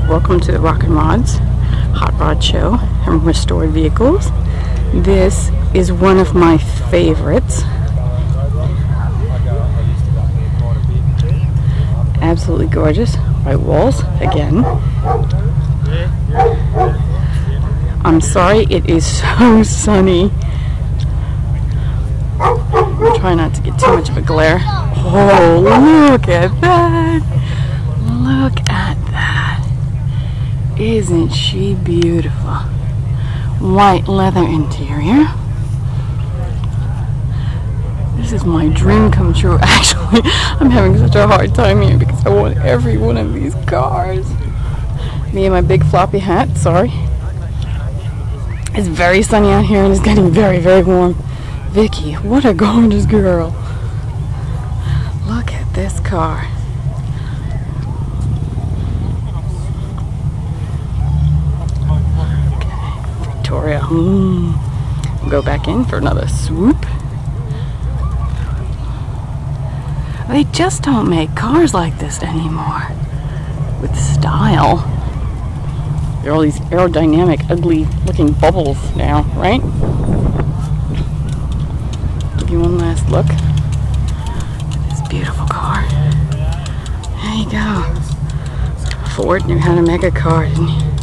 Welcome to the Rock and Rods Hot Rod Show and Restored Vehicles. This is one of my favorites. Absolutely gorgeous. White walls again. I'm sorry, it is so sunny. Try not to get too much of a glare. Oh, look at that! Look at that! Isn't she beautiful? White leather interior. This is my dream come true. Actually, I'm having such a hard time here because I want every one of these cars. Me and my big floppy hat, sorry. It's very sunny out here and it's getting very, very warm. Vicky, what a gorgeous girl. Look at this car. Okay, Victoria. We'll go back in for another swoop. They just don't make cars like this anymore. With style. There are all these aerodynamic, ugly looking bubbles now, right? Give you one last look at this beautiful car. There you go. Ford knew how to make a car, didn't he?